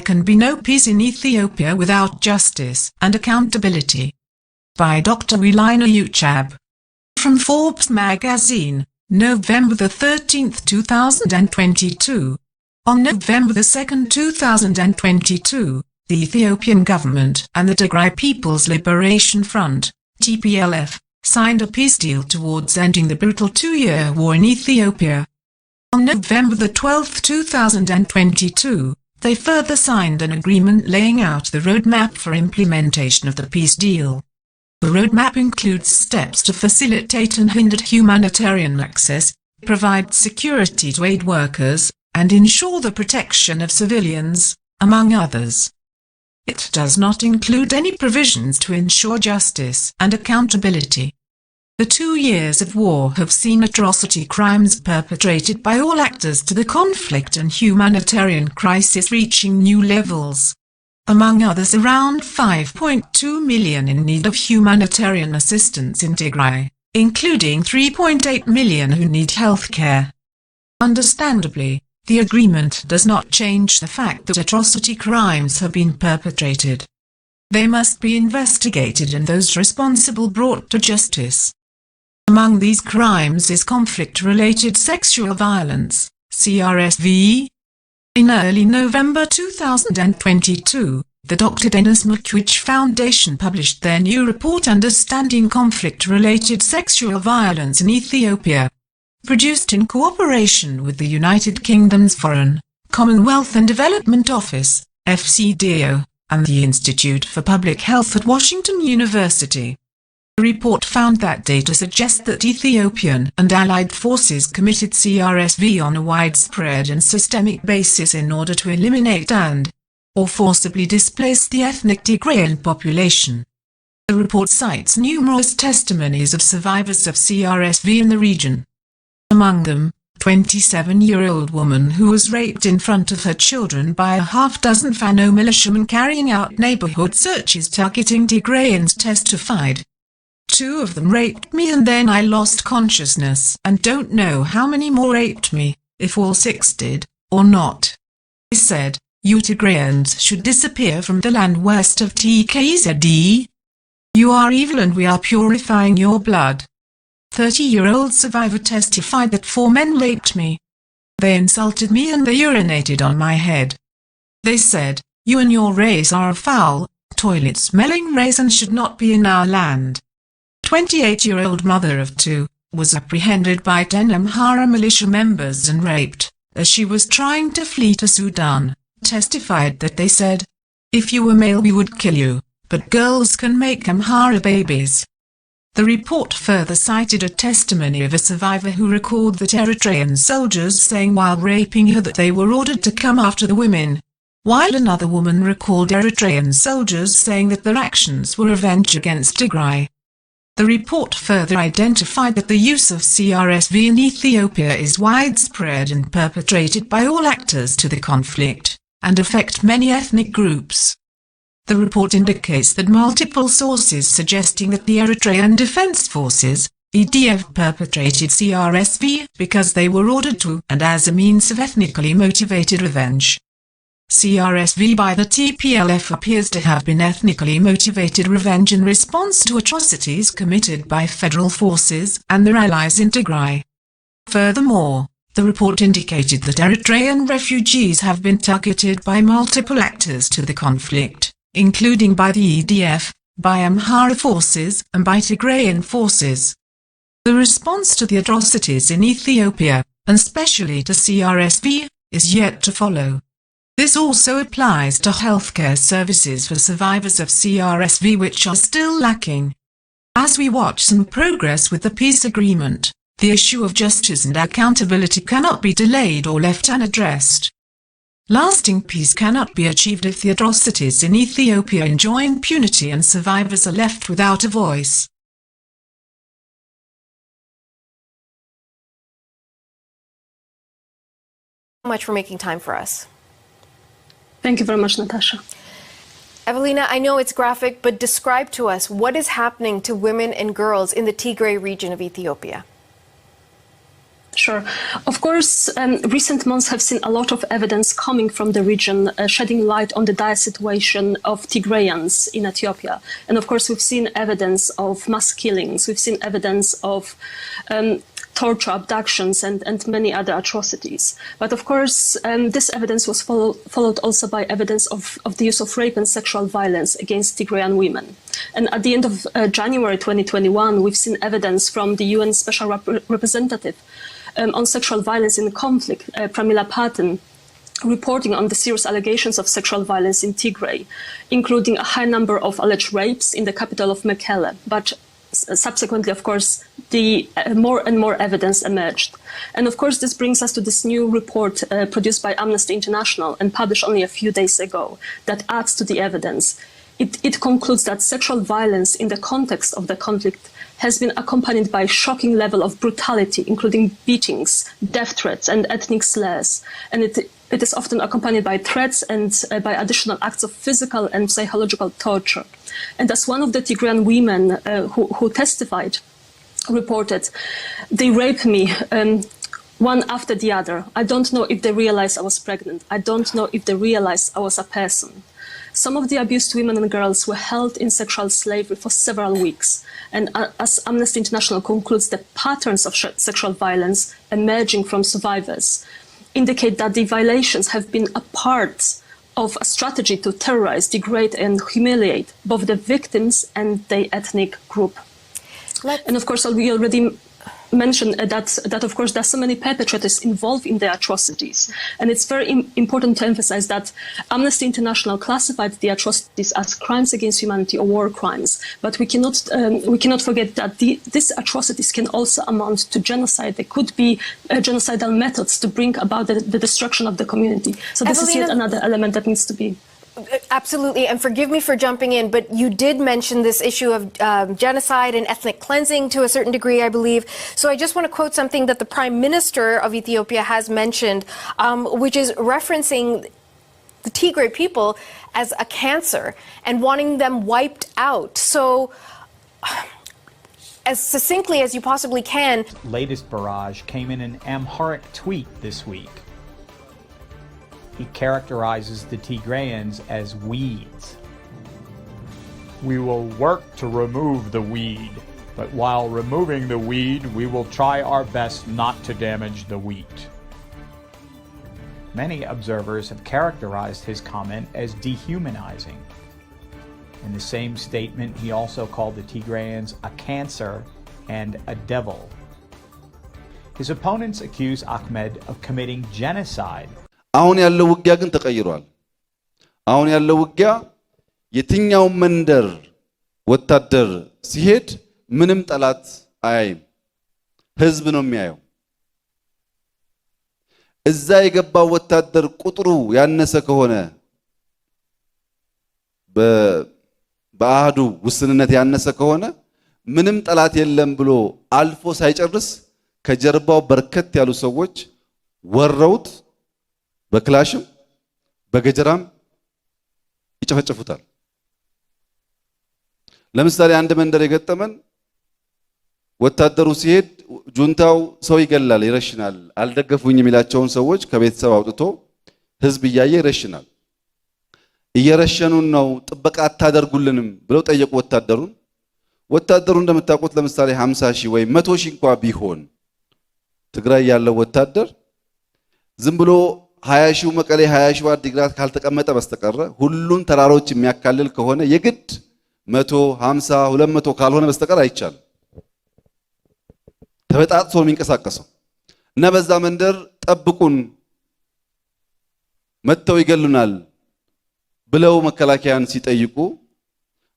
can be no peace in Ethiopia without justice and accountability. By Dr. Wilina Uchab. From Forbes magazine, November 13, 2022. On November 2, 2022, the Ethiopian Government and the Tigray People's Liberation Front, TPLF, signed a peace deal towards ending the brutal two-year war in Ethiopia. On November 12, 2022, they further signed an agreement laying out the roadmap for implementation of the peace deal. The roadmap includes steps to facilitate unhindered humanitarian access, provide security to aid workers, and ensure the protection of civilians, among others. It does not include any provisions to ensure justice and accountability. The 2 years of war have seen atrocity crimes perpetrated by all actors to the conflict and humanitarian crisis reaching new levels. Among others, around 5.2 million in need of humanitarian assistance in Tigray, including 3.8 million who need health care. Understandably, the agreement does not change the fact that atrocity crimes have been perpetrated. They must be investigated and those responsible brought to justice. Among these crimes is conflict-related sexual violence, CRSV. In early November 2022, the Dr. Denis Mukwege Foundation published their new report Understanding Conflict-Related Sexual Violence in Ethiopia, produced in cooperation with the United Kingdom's Foreign, Commonwealth and Development Office, FCDO, and the Institute for Public Health at Washington University. The report found that data suggests that Ethiopian and allied forces committed CRSV on a widespread and systemic basis in order to eliminate or forcibly displace the ethnic Tigrayan population. The report cites numerous testimonies of survivors of CRSV in the region. Among them, 27-year-old woman who was raped in front of her children by a half-dozen Fano militiamen carrying out neighborhood searches targeting Tigrayans testified. 2 of them raped me and then I lost consciousness and don't know how many more raped me, if all 6 did, or not. They said, you Tigrayans should disappear from the land west of TKZD. You are evil and we are purifying your blood. 30-year-old survivor testified that 4 men raped me. They insulted me and they urinated on my head. They said, you and your race are a foul, toilet-smelling race and should not be in our land. 28-year-old mother of 2, was apprehended by 10 Amhara militia members and raped, as she was trying to flee to Sudan, testified that they said, if you were male we would kill you, but girls can make Amhara babies. The report further cited a testimony of a survivor who recalled that Eritrean soldiers saying while raping her that they were ordered to come after the women, while another woman recalled Eritrean soldiers saying that their actions were revenge against Tigray. The report further identified that the use of CRSV in Ethiopia is widespread and perpetrated by all actors to the conflict, and affect many ethnic groups. The report indicates that multiple sources suggesting that the Eritrean Defense Forces, EDF, perpetrated CRSV because they were ordered to and as a means of ethnically motivated revenge. CRSV by the TPLF appears to have been ethnically motivated revenge in response to atrocities committed by federal forces and their allies in Tigray. Furthermore, the report indicated that Eritrean refugees have been targeted by multiple actors to the conflict, including by the EDF, by Amhara forces, and by Tigrayan forces. The response to the atrocities in Ethiopia, and especially to CRSV, is yet to follow. This also applies to healthcare services for survivors of CRSV which are still lacking. As we watch some progress with the peace agreement, the issue of justice and accountability cannot be delayed or left unaddressed. Lasting peace cannot be achieved if the atrocities in Ethiopia enjoy impunity and survivors are left without a voice. Thank you so much for making time for us. Thank you very much, Natasha. Evelina, I know it's graphic, but describe to us what is happening to women and girls in the Tigray region of Ethiopia. Sure. Of course, recent months have seen a lot of evidence coming from the region, shedding light on the dire situation of Tigrayans in Ethiopia. And of course, we've seen evidence of mass killings. We've seen evidence of torture, abductions, and many other atrocities. But of course, this evidence was followed also by evidence of the use of rape and sexual violence against Tigrayan women. And at the end of January 2021, we've seen evidence from the UN Special Representative on sexual violence in conflict, Pramila Patten, reporting on the serious allegations of sexual violence in Tigray, including a high number of alleged rapes in the capital of Mekelle. But subsequently, of course, the more and more evidence emerged. And of course, this brings us to this new report produced by Amnesty International and published only a few days ago that adds to the evidence. It concludes that sexual violence in the context of the conflict has been accompanied by a shocking level of brutality, including beatings, death threats, and ethnic slurs. And it is often accompanied by threats and by additional acts of physical and psychological torture. And as one of the Tigrayan women who testified reported, they raped me one after the other. I don't know if they realized I was pregnant. I don't know if they realized I was a person. Some of the abused women and girls were held in sexual slavery for several weeks. And as Amnesty International concludes, the patterns of sexual violence emerging from survivors indicate that the violations have been a part of a strategy to terrorize, degrade, and humiliate both the victims and the ethnic group. And of course, we already mentioned that of course, there are so many perpetrators involved in the atrocities. And it's very important to emphasize that Amnesty International classified the atrocities as crimes against humanity or war crimes. But we cannot forget that these atrocities can also amount to genocide. There could be genocidal methods to bring about the destruction of the community. So this is yet another element that needs to be. Absolutely, and forgive me for jumping in, but you did mention this issue of genocide and ethnic cleansing to a certain degree, I believe. So I just want to quote something that the Prime Minister of Ethiopia has mentioned, which is referencing the Tigray people as a cancer and wanting them wiped out. So, as succinctly as you possibly can. Latest barrage came in an Amharic tweet this week. He characterizes the Tigrayans as weeds. We will work to remove the weed, but while removing the weed, we will try our best not to damage the wheat. Many observers have characterized his comment as dehumanizing. In the same statement, he also called the Tigrayans a cancer and a devil. His opponents accuse Ahmed of committing genocide. አሁን ያለው ውጊያ ግን ተቀይሯል። አሁን ያለው ውጊያ የትኛው መንደር ወታደር ሲሄድ ምንም ጠላት አያይም፣ ህዝብ ነው የሚያየው። እዛ የገባው ወታደር ቁጥሩ ያነሰ ከሆነ በአህዱ ውስንነት ያነሰ ከሆነ ምንም ጠላት የለም ብሎ አልፎ ሳይጨርስ ከጀርባው በርከት ያሉ ሰዎች ወረውት በክላሽም በገጀራም ይጨፈጨፉታል። ለምሳሌ አንድ መንደር የገጠመን ወታደሩ ሲሄድ ጁንታው ሰው ይገላል፣ ይረሽናል። አልደገፉኝ የሚላቸውን ሰዎች ከቤተሰብ አውጥቶ ህዝብ እያየ ይረሽናል። እየረሸኑን ነው፣ ጥበቃ አታደርጉልንም ብለው ጠየቁ ወታደሩን። ወታደሩ እንደምታውቁት ለምሳሌ 50 ሺህ ወይ 100 ሺህ እንኳን ቢሆን ትግራይ ያለው ወታደር ዝም ብሎ 20 ሺህ መቀሌ 20 ሺህ አዲግራት ካልተቀመጠ በስተቀር ሁሉን ተራሮች የሚያካልል ከሆነ የግድ 150 200 ካልሆነ በስተቀር አይቻልም። ተበጣጥሶ የሚንቀሳቀሰው እና በዛ መንደር ጠብቁን መተው ይገሉናል ብለው መከላከያን ሲጠይቁ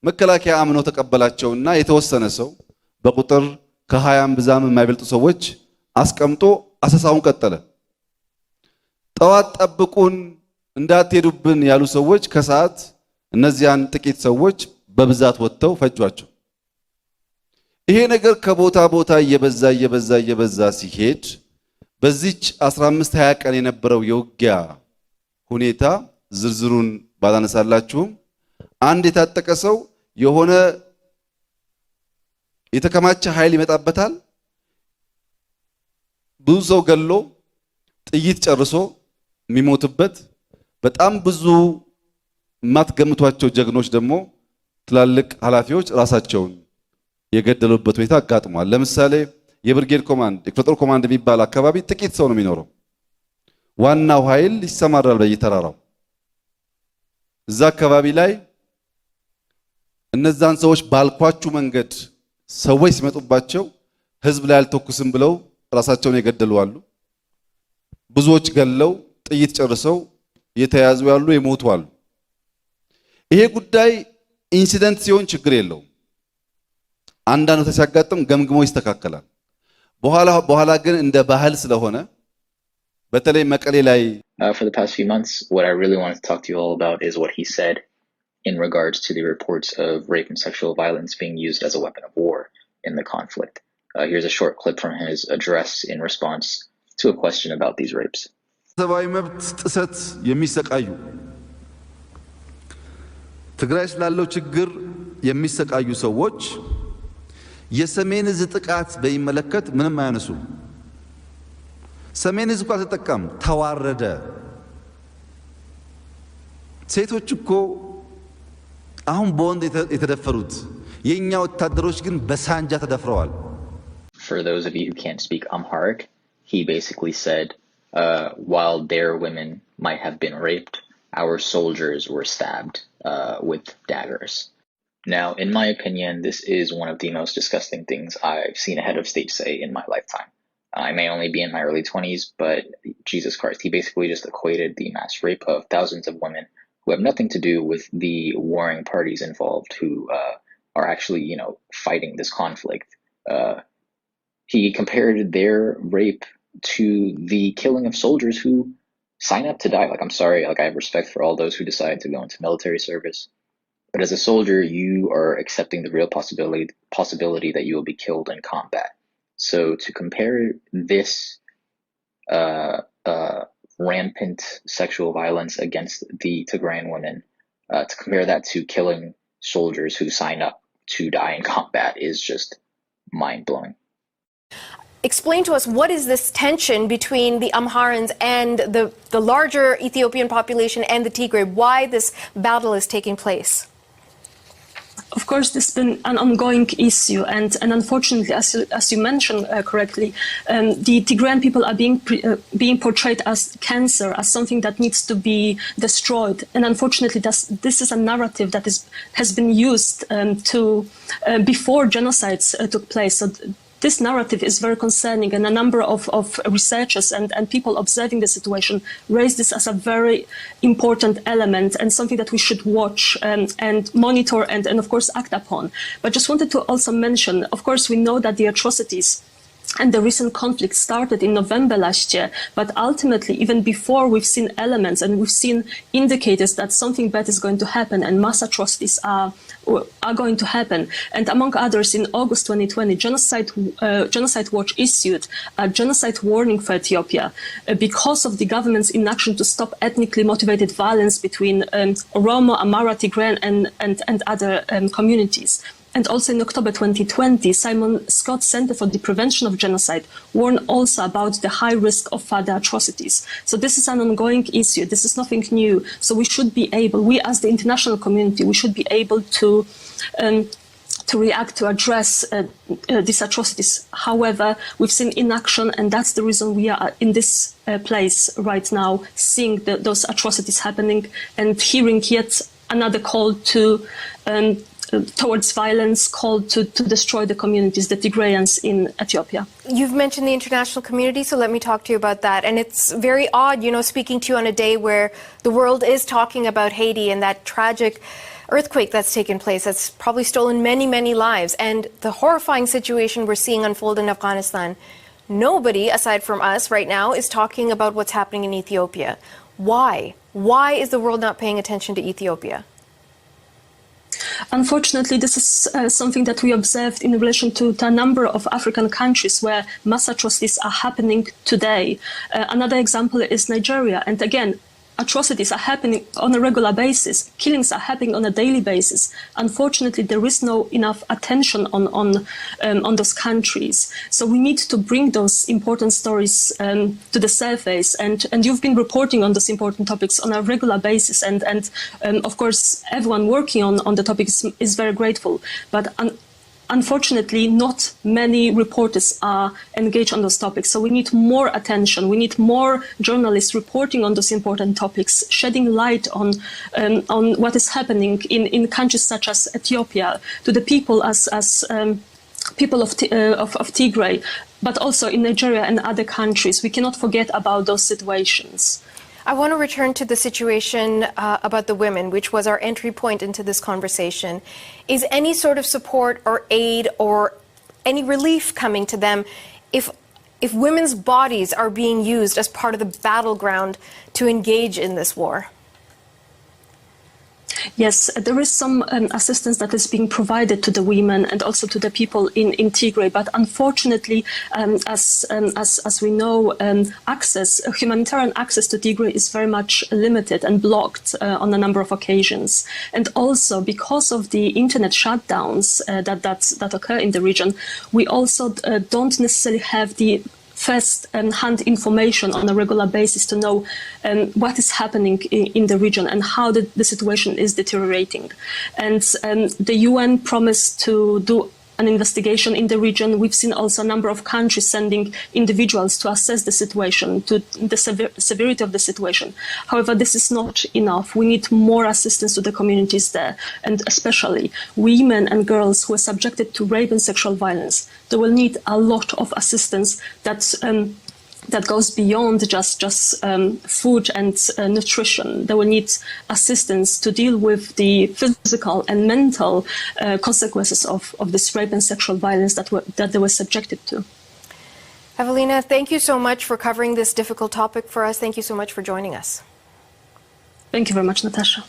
መከላከያ አምኖ ተቀበላቸውና የተወሰነ ሰው በቁጥር ከ20 ብዛም የማይበልጡ ሰዎች አስቀምጦ አሰሳውን ቀጠለ። ጠዋት ጠብቁን እንዳትሄዱብን ያሉ ሰዎች ከሰዓት እነዚያን ጥቂት ሰዎች በብዛት ወጥተው ፈጇቸው። ይሄ ነገር ከቦታ ቦታ እየበዛ ሲሄድ በዚች 15 20 ቀን የነበረው የውጊያ ሁኔታ ዝርዝሩን ባላነሳላችሁም አንድ የታጠቀ ሰው የሆነ የተከማቸ ኃይል ይመጣበታል። ብዙ ሰው ገሎ ጥይት ጨርሶ የሚሞትበት በጣም ብዙ የማትገምቷቸው ጀግኖች ደግሞ ትላልቅ ኃላፊዎች ራሳቸውን የገደሉበት ሁኔታ አጋጥሟል። ለምሳሌ የብርጌድ ኮማንድ የክፍለ ጦር ኮማንድ የሚባል አካባቢ ጥቂት ሰው ነው የሚኖረው። ዋናው ኃይል ይሰማራል በየተራራው። እዛ አካባቢ ላይ እነዛን ሰዎች ባልኳችሁ መንገድ ሰዎች ሲመጡባቸው ህዝብ ላይ አልተኩስም ብለው ራሳቸውን የገደሉ አሉ። ብዙዎች ገለው ጥይት ጨርሰው የተያዙ ያሉ የሞቱ አሉ። ይሄ ጉዳይ ኢንሲደንት ሲሆን ችግር የለውም። አንዳንዱ ሲያጋጥም ገምግሞ ይስተካከላል። በኋላ ግን እንደ ባህል ስለሆነ በተለይ መቀሌ ላይ For the past few months, what I really want to talk to you all about is what he said in regards to the reports of rape and sexual violence being used as a weapon of war in the conflict. Here's a short clip from his address in response to a question about these rapes. ሰብአዊ መብት ጥሰት የሚሰቃዩ ትግራይ ስላለው ችግር የሚሰቃዩ ሰዎች የሰሜን ዕዝ ጥቃት በሚመለከት ምንም አያነሱ። ሰሜን ዕዝ እንኳን ተጠቃም ተዋረደ። ሴቶች እኮ አሁን በወንድ የተደፈሩት የኛ ወታደሮች ግን በሳንጃ ተደፍረዋል። For those of you who can't speak Amharic, he basically said while their women might have been raped, our soldiers were stabbed with daggers. Now, in my opinion, this is one of the most disgusting things I've seen a head of state say in my lifetime. I may only be in my early 20s, but Jesus Christ, he basically just equated the mass rape of thousands of women who have nothing to do with the warring parties involved who are actually, fighting this conflict. He compared their rape to the killing of soldiers who sign up to die. I'm sorry, I have respect for all those who decide to go into military service. But as a soldier, you are accepting the real possibility that you will be killed in combat. So to compare this rampant sexual violence against the Tigrayan women, to compare that to killing soldiers who sign up to die in combat is just mind-blowing. Explain to us, what is this tension between the Amharans and the larger Ethiopian population and the Tigray? Why this battle is taking place? Of course, this has been an ongoing issue, and unfortunately, as you mentioned correctly, the Tigrayan people are being portrayed as cancer, as something that needs to be destroyed. And unfortunately, this is a narrative that has been used before genocides took place. So this narrative is very concerning, and a number of researchers and people observing the situation raise this as a very important element and something that we should watch and monitor and of course act upon. But just wanted to also mention, of course, we know that the atrocities and the recent conflict started in November last year, but ultimately, even before, we've seen elements and we've seen indicators that something bad is going to happen and mass atrocities are going to happen. And among others, in August 2020, Genocide Watch issued a genocide warning for Ethiopia because of the government's inaction to stop ethnically motivated violence between Oromo, Amhara, Tigrayan, and other communities. And also in October 2020, Simon Scott Center for the Prevention of Genocide warned also about the high risk of further atrocities. So this is an ongoing issue. This is nothing new. So we should be able, we as the international community, we should be able to react, to address these atrocities. However, we've seen inaction, and that's the reason we are in this place right now, seeing those atrocities happening and hearing yet another call towards violence, called to destroy the communities, the Tigrayans in Ethiopia. You've mentioned the international community, so let me talk to you about that. And it's very odd, speaking to you on a day where the world is talking about Haiti and that tragic earthquake that's taken place that's probably stolen many, many lives, and the horrifying situation we're seeing unfold in Afghanistan. Nobody, aside from us right now, is talking about what's happening in Ethiopia. Why? Why is the world not paying attention to Ethiopia? Unfortunately, this is something that we observed in relation to a number of African countries where mass atrocities are happening today. Another example is Nigeria. And again, atrocities are happening on a regular basis. Killings are happening on a daily basis. Unfortunately, there is no enough attention on those countries. So we need to bring those important stories to the surface. And you've been reporting on those important topics on a regular basis. And of course, everyone working on the topic is very grateful. But unfortunately, not many reporters are engaged on those topics. So we need more attention. We need more journalists reporting on those important topics, shedding light on what is happening in countries such as Ethiopia, to the people as people of Tigray, but also in Nigeria and other countries. We cannot forget about those situations. I want to return to the situation about the women, which was our entry point into this conversation. Is any sort of support or aid or any relief coming to them if women's bodies are being used as part of the battleground to engage in this war? Yes, there is some assistance that is being provided to the women and also to the people in Tigray. But unfortunately, as we know, humanitarian access to Tigray is very much limited and blocked on a number of occasions. And also because of the internet shutdowns that occur in the region, we also don't necessarily have the first-hand information on a regular basis to know what is happening in the region and how the situation is deteriorating. And the UN promised to do an investigation in the region. We've seen also a number of countries sending individuals to assess the situation, to the severity of the situation. However, this is not enough. We need more assistance to the communities there, and especially women and girls who are subjected to rape and sexual violence. They will need a lot of assistance that goes beyond just food and nutrition. They will need assistance to deal with the physical and mental consequences of this rape and sexual violence that they were subjected to. Evelina, thank you so much for covering this difficult topic for us. Thank you so much for joining us. Thank you very much, Natasha.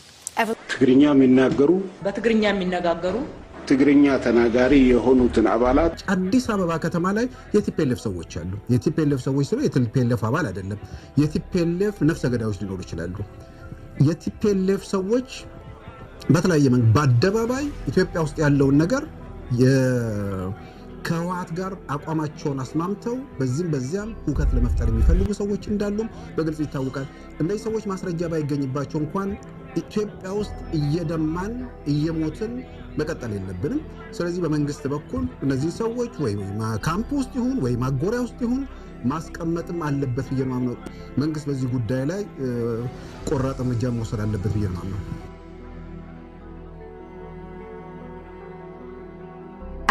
ትግርኛ ተናጋሪ የሆኑትን አባላት አዲስ አበባ ከተማ ላይ የቲፒኤልኤፍ ሰዎች አሉ። የቲፒኤልኤፍ ሰዎች ስለ የቲፒኤልኤፍ አባል አይደለም። የቲፒኤልኤፍ ነፍሰ ገዳዮች ሊኖሩ ይችላሉ። የቲፒኤልኤፍ ሰዎች በተለያየ መንገድ በአደባባይ ኢትዮጵያ ውስጥ ያለውን ነገር ከህወሓት ጋር አቋማቸውን አስማምተው በዚያም ሁከት ለመፍጠር የሚፈልጉ ሰዎች እንዳሉም በግልጽ ይታወቃል። እነዚህ ሰዎች ማስረጃ ባይገኝባቸው እንኳን ኢትዮጵያ ውስጥ እየደማን እየሞትን መቀጠል የለብንም። ስለዚህ በመንግስት በኩል እነዚህ ሰዎች ወይ ካምፕ ውስጥ ይሁን ወይ ማጎሪያ ውስጥ ይሁን ማስቀመጥም አለበት ብዬ ነው። መንግስት በዚህ ጉዳይ ላይ ቆራጥ እርምጃ መውሰድ አለበት ብዬ ነው።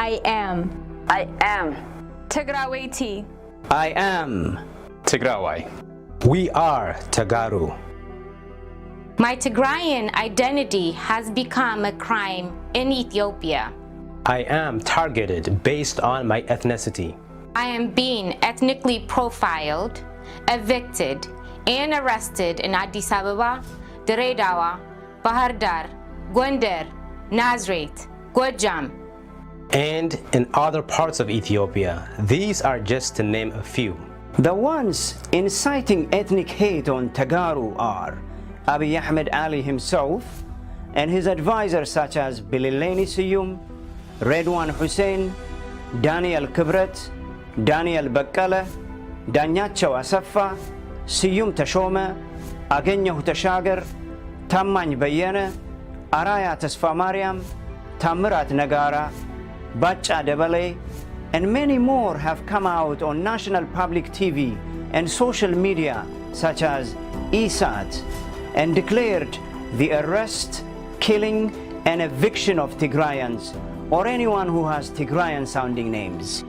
I am Tigray. I am Tigray. We are Tagaru. My Tigrayan identity has become a crime in Ethiopia. I am targeted based on my ethnicity. I am being ethnically profiled, evicted, and arrested in Addis Ababa, Deredawa, Bahar Dar, Gondar, Nazareth, Gojam, and in other parts of Ethiopia. These are just to name a few. The ones inciting ethnic hate on Tagaru are Abiy Ahmed Ali himself and his advisors such as Bilileni Siyum, Redwan Hussein, Daniel Kibret, Daniel Bakkala, Danyacho Asafa, Siyum Tashoma, Agenyahu Tashagar, Tammany Bayene, Araya Tasfa Mariam, Tamirat Nagara, Bacha Debale, and many more have come out on national public TV and social media such as ESAT and declared the arrest, killing, and eviction of Tigrayans or anyone who has Tigrayan sounding names.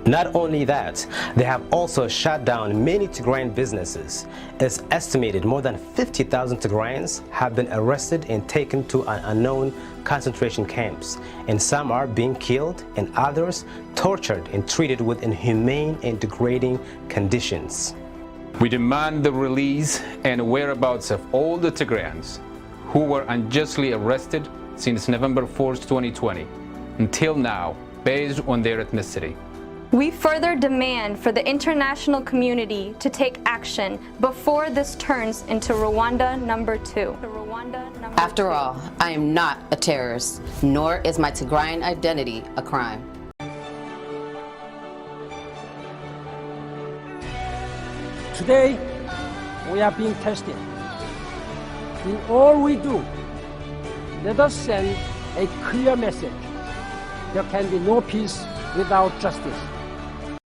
Not only that, they have also shut down many Tigrayan businesses. It's estimated more than 50,000 Tigrayans have been arrested and taken to unknown concentration camps, and some are being killed and others tortured and treated with inhumane and degrading conditions. We demand the release and whereabouts of all the Tigrayans who were unjustly arrested since November 4th, 2020, until now, based on their ethnicity. We further demand for the international community to take action before this turns into Rwanda number 2. After all, I am not a terrorist, nor is my Tigrayan identity a crime. Today, we are being tested. In all we do, let us send a clear message. There can be no peace without justice.